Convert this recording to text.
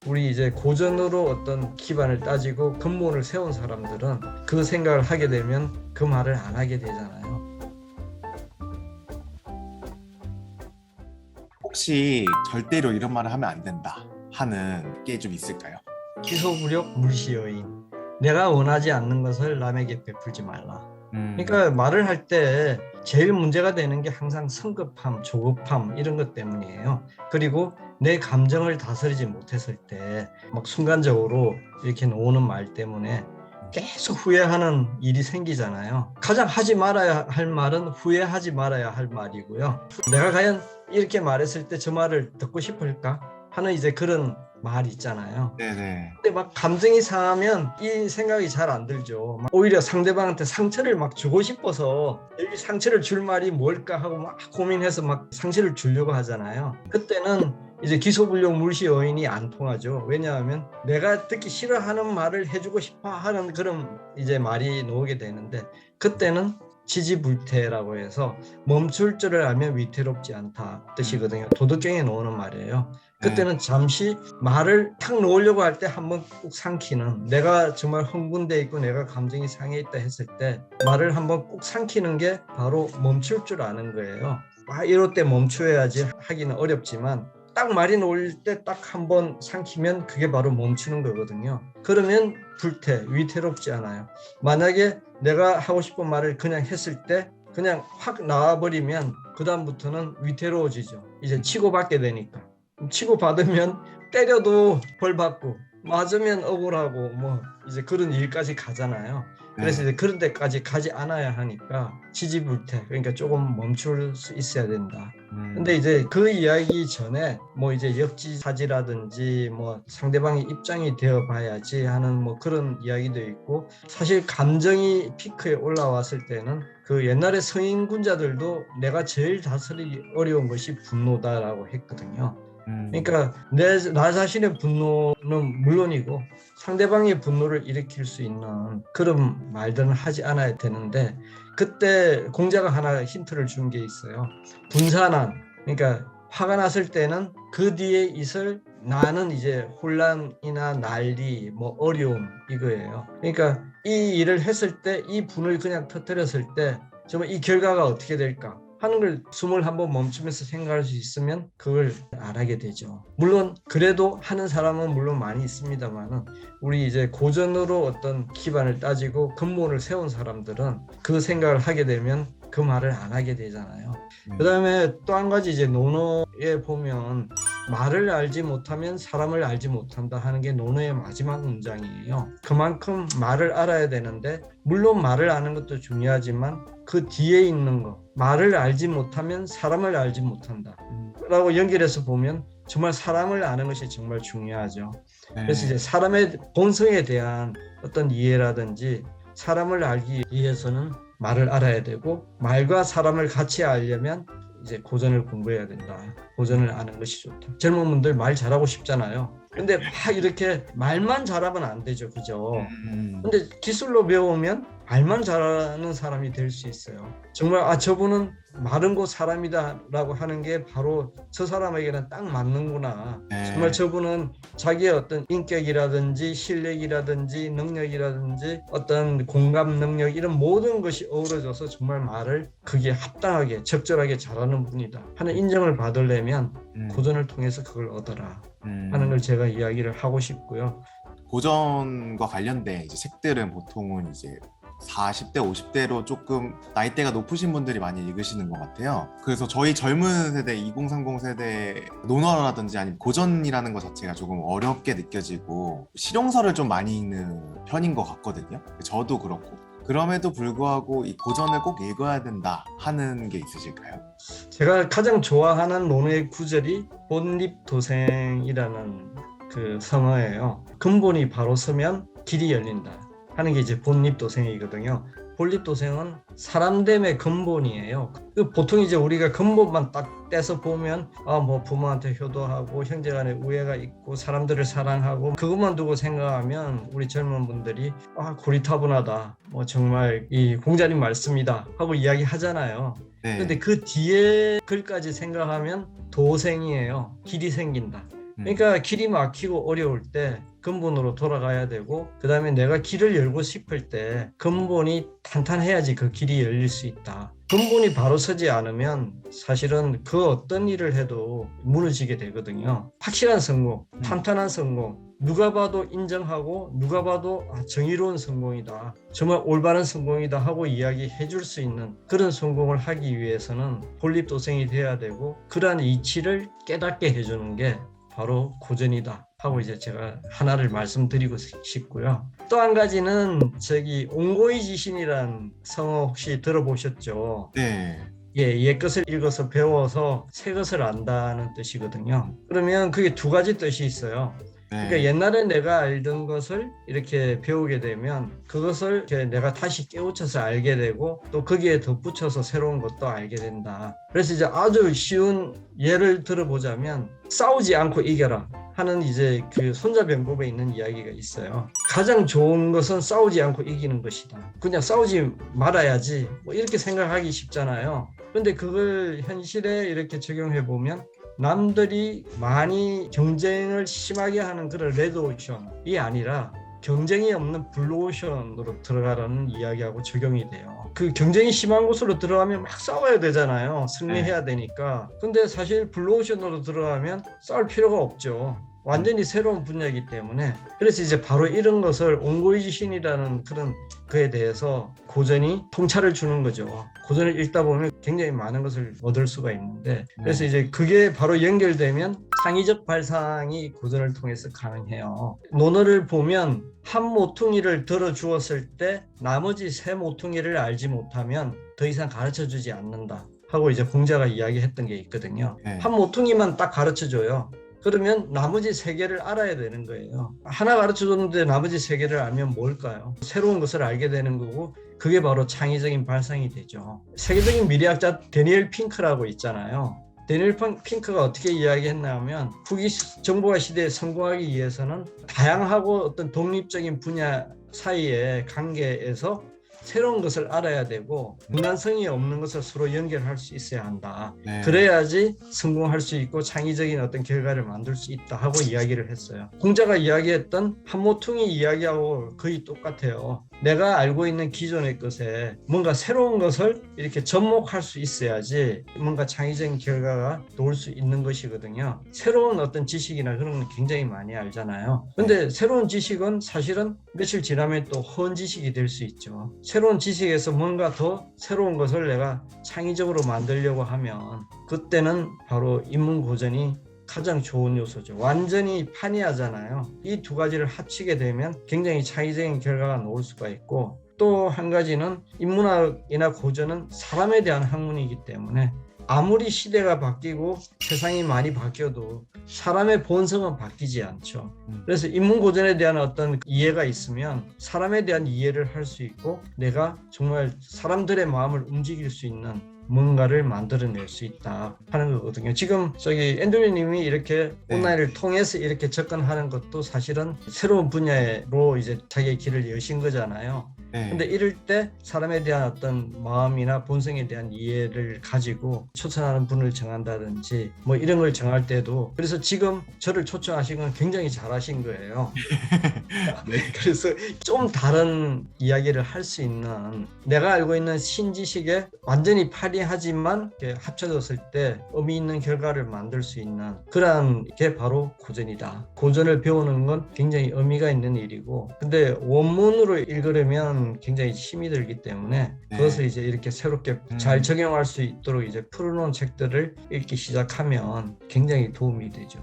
우리 이제 고전으로 어떤 기반을 따지고 근본을 세운 사람들은 그 생각을 하게 되면 그 말을 안 하게 되잖아요. 혹시 절대로 이런 말을 하면 안 된다 하는 게 좀 있을까요? 기소부력 물시여인. 내가 원하지 않는 것을 남에게 베풀지 말라. 음, 그러니까 말을 할 때 제일 문제가 되는 게 항상 성급함, 조급함 이런 것 때문이에요. 그리고 내 감정을 다스리지 못했을 때 막 순간적으로 이렇게 나오는 말 때문에 계속 후회하는 일이 생기잖아요. 가장 하지 말아야 할 말은 후회하지 말아야 할 말이고요. 내가 과연 이렇게 말했을 때 저 말을 듣고 싶을까 하는 이제 그런 말 있잖아요. 네네. 근데 막 감정이 상하면 이 생각이 잘 안 들죠. 막 오히려 상대방한테 상처를 막 주고 싶어서 이 상처를 줄 말이 뭘까 하고 막 고민해서 막 상처를 주려고 하잖아요. 그때는 이제 기소불력 물시 여인이 안 통하죠. 왜냐하면 내가 듣기 싫어하는 말을 해주고 싶어 하는 그런 이제 말이 나오게 되는데 그때는 지지불태라고 해서 멈출 줄을 알면 위태롭지 않다 뜻이거든요. 도덕경에 나오는 말이에요. 네. 그때는 잠시 말을 탁 놓으려고 할 때 한번 꼭 삼키는, 내가 정말 흥분돼 있고 내가 감정이 상해 있다 했을 때 말을 한번 꼭 삼키는 게 바로 멈출 줄 아는 거예요. 이럴 때 멈춰야지 하기는 어렵지만 딱 말이 놓을 때 딱 한번 삼키면 그게 바로 멈추는 거거든요. 그러면 불태, 위태롭지 않아요. 만약에 내가 하고 싶은 말을 그냥 했을 때 그냥 확 나와버리면 그 다음부터는 위태로워지죠. 이제 치고받게 되니까. 치고받으면 때려도 벌 받고 맞으면 억울하고 뭐 이제 그런 일까지 가잖아요. 그래서 네. 이제 그런 데까지 가지 않아야 하니까 지지불태, 그러니까 조금 멈출 수 있어야 된다. 근데 이제 그 이야기 전에 뭐 이제 역지사지라든지 뭐 상대방의 입장이 되어 봐야지 하는 뭐 그런 이야기도 있고, 사실 감정이 피크에 올라왔을 때는 그 옛날에 서인군자들도 내가 제일 다스리기 어려운 것이 분노다라고 했거든요. 음, 그러니까 나 자신의 분노는 물론이고 상대방의 분노를 일으킬 수 있는 그런 말들은 하지 않아야 되는데, 그때 공자가 하나 힌트를 준 게 있어요. 분산한, 그러니까 화가 났을 때는 그 뒤에 있을 나는 이제 혼란이나 난리, 뭐 어려움 이거예요. 그러니까 이 일을 했을 때 이 분을 그냥 터뜨렸을 때 정말 이 결과가 어떻게 될까 하는 걸 숨을 한번 멈추면서 생각할 수 있으면 그걸 안 하게 되죠. 물론 그래도 하는 사람은 물론 많이 있습니다만은 우리 이제 고전으로 어떤 기반을 따지고 근본을 세운 사람들은 그 생각을 하게 되면 그 말을 안 하게 되잖아요. 그다음에 또 한 가지 이제 논어에 보면 말을 알지 못하면 사람을 알지 못한다 하는 게 논어의 마지막 문장이에요. 그만큼 말을 알아야 되는데 물론 말을 아는 것도 중요하지만 그 뒤에 있는 거, 말을 알지 못하면 사람을 알지 못한다 라고 연결해서 보면 정말 사람을 아는 것이 정말 중요하죠. 그래서 네. 이제 사람의 본성에 대한 어떤 이해라든지 사람을 알기 위해서는 말을 알아야 되고, 말과 사람을 같이 알려면 이제 고전을 공부해야 된다. 고전을 아는 것이 좋다. 젊은 분들 말 잘하고 싶잖아요. 근데 막 이렇게 말만 잘하면 안 되죠. 그죠? 음, 근데 기술로 배우면 말만 잘하는 사람이 될 수 있어요. 정말 저분은 마른 사람이다라고 하는 게 바로 저 사람에게는 딱 맞는구나. 정말 네. 저분은 자기의 어떤 인격이라든지 실력이라든지 능력이라든지 어떤 공감 능력 이런 모든 것이 어우러져서 정말 말을 그게 합당하게 적절하게 잘하는 분이다 하는 인정을 받으려면 고전을 통해서 그걸 얻어라 하는 음. 걸 제가 이야기를 하고 싶고요. 고전과 관련된 이제 책들은 보통은 이제 40대, 50대로 조금 나이대가 높으신 분들이 많이 읽으시는 것 같아요. 그래서 저희 젊은 세대, 2030 세대 논어라든지 아니면 고전이라는 것 자체가 조금 어렵게 느껴지고 실용서를 좀 많이 읽는 편인 것 같거든요. 저도 그렇고. 그럼에도 불구하고 이 고전을 꼭 읽어야 된다 하는 게 있으실까요? 제가 가장 좋아하는 논어의 구절이 본립도생이라는 그 성어예요. 근본이 바로 서면 길이 열린다 하는 게 이제 본립도생이거든요. 본립도생은 사람됨의 근본이에요. 보통 이제 우리가 근본만 딱 떼서 보면 뭐 부모한테 효도하고 형제간에 우애가 있고 사람들을 사랑하고 그것만 두고 생각하면 우리 젊은 분들이 고리타분하다, 뭐 정말 이 공자님 말씀이다 하고 이야기하잖아요. 네. 근데 그 뒤에 글까지 생각하면 도생이에요. 길이 생긴다. 그러니까 길이 막히고 어려울 때 근본으로 돌아가야 되고, 그 다음에 내가 길을 열고 싶을 때 근본이 탄탄해야지 그 길이 열릴 수 있다. 근본이 바로 서지 않으면 사실은 그 어떤 일을 해도 무너지게 되거든요. 확실한 성공, 탄탄한 성공, 누가 봐도 인정하고 누가 봐도 정의로운 성공이다, 정말 올바른 성공이다 하고 이야기해 줄 수 있는 그런 성공을 하기 위해서는 본립도생이 돼야 되고, 그러한 이치를 깨닫게 해주는 게 바로 고전이다 하고 이제 제가 하나를 말씀드리고 싶고요. 또 한 가지는 옹고이 지신이란 성어 혹시 들어보셨죠? 네. 예, 옛 것을 읽어서 배워서 새 것을 안다는 뜻이거든요. 그러면 그게 두 가지 뜻이 있어요. 그러니까 옛날에 내가 알던 것을 이렇게 배우게 되면 그것을 이렇게 내가 다시 깨우쳐서 알게 되고, 또 거기에 덧붙여서 새로운 것도 알게 된다. 그래서 이제 아주 쉬운 예를 들어보자면, 싸우지 않고 이겨라 하는 이제 그 손자병법에 있는 이야기가 있어요. 가장 좋은 것은 싸우지 않고 이기는 것이다. 그냥 싸우지 말아야지 뭐 이렇게 생각하기 쉽잖아요. 근데 그걸 현실에 이렇게 적용해 보면 남들이 많이 경쟁을 심하게 하는 그런 레드오션이 아니라 경쟁이 없는 블루오션으로 들어가라는 이야기하고 적용이 돼요. 그 경쟁이 심한 곳으로 들어가면 막 싸워야 되잖아요. 승리해야 되니까. 근데 사실 블루오션으로 들어가면 싸울 필요가 없죠. 완전히 새로운 분야이기 때문에. 그래서 이제 바로 이런 것을 옹고이지신이라는 그런 그에 대해서 고전이 통찰을 주는 거죠. 고전을 읽다 보면 굉장히 많은 것을 얻을 수가 있는데, 그래서 이제 그게 바로 연결되면 창의적 발상이 고전을 통해서 가능해요. 논어를 보면 한 모퉁이를 들어 주었을 때 나머지 세 모퉁이를 알지 못하면 더 이상 가르쳐 주지 않는다 하고 이제 공자가 이야기했던 게 있거든요. 한 모퉁이만 딱 가르쳐 줘요. 그러면 나머지 세 개를 알아야 되는 거예요. 하나 가르쳐줬는데 나머지 세 개를 알면 뭘까요? 새로운 것을 알게 되는 거고, 그게 바로 창의적인 발상이 되죠. 세계적인 미래학자 데니엘 핑크라고 있잖아요. 데니엘 핑크가 어떻게 이야기했냐면, 후기 정보화 시대에 성공하기 위해서는 다양하고 어떤 독립적인 분야 사이의 관계에서 새로운 것을 알아야 되고, 분란성이 없는 것을 서로 연결할 수 있어야 한다. 그래야지 성공할 수 있고 창의적인 어떤 결과를 만들 수 있다 하고 이야기를 했어요. 공자가 이야기했던 한 모퉁이 이야기하고 거의 똑같아요. 내가 알고 있는 기존의 것에 뭔가 새로운 것을 이렇게 접목할 수 있어야지 뭔가 창의적인 결과가 나올 수 있는 것이거든요. 새로운 어떤 지식이나 그런 건 굉장히 많이 알잖아요. 근데 새로운 지식은 사실은 며칠 지나면 또 허은 지식이 될 수 있죠. 새로운 지식에서 뭔가 더 새로운 것을 내가 창의적으로 만들려고 하면 그때는 바로 인문고전이 가장 좋은 요소죠. 완전히 판이하잖아요. 이 두 가지를 합치게 되면 굉장히 창의적인 결과가 나올 수가 있고, 또 한 가지는 인문학이나 고전은 사람에 대한 학문이기 때문에 아무리 시대가 바뀌고 세상이 많이 바뀌어도 사람의 본성은 바뀌지 않죠. 그래서 인문고전에 대한 어떤 이해가 있으면 사람에 대한 이해를 할 수 있고, 내가 정말 사람들의 마음을 움직일 수 있는 뭔가를 만들어낼 수 있다 하는 거거든요. 지금 앤드류님이 이렇게 온라인을 통해서 이렇게 접근하는 것도 사실은 새로운 분야로 이제 자기의 길을 여신 거잖아요. 근데 이럴 때 사람에 대한 어떤 마음이나 본성에 대한 이해를 가지고 초청하는 분을 정한다든지 뭐 이런 걸 정할 때도, 그래서 지금 저를 초청하신 건 굉장히 잘하신 거예요. 그래서 좀 다른 이야기를 할 수 있는, 내가 알고 있는 신지식에 완전히 파리하지만 합쳐졌을 때 의미 있는 결과를 만들 수 있는 그런 게 바로 고전이다. 고전을 배우는 건 굉장히 의미가 있는 일이고, 근데 원문으로 읽으려면 굉장히 힘이 들기 때문에 그것을 이제 이렇게 새롭게 잘 적용할 수 있도록 이제 풀어놓은 책들을 읽기 시작하면 굉장히 도움이 되죠.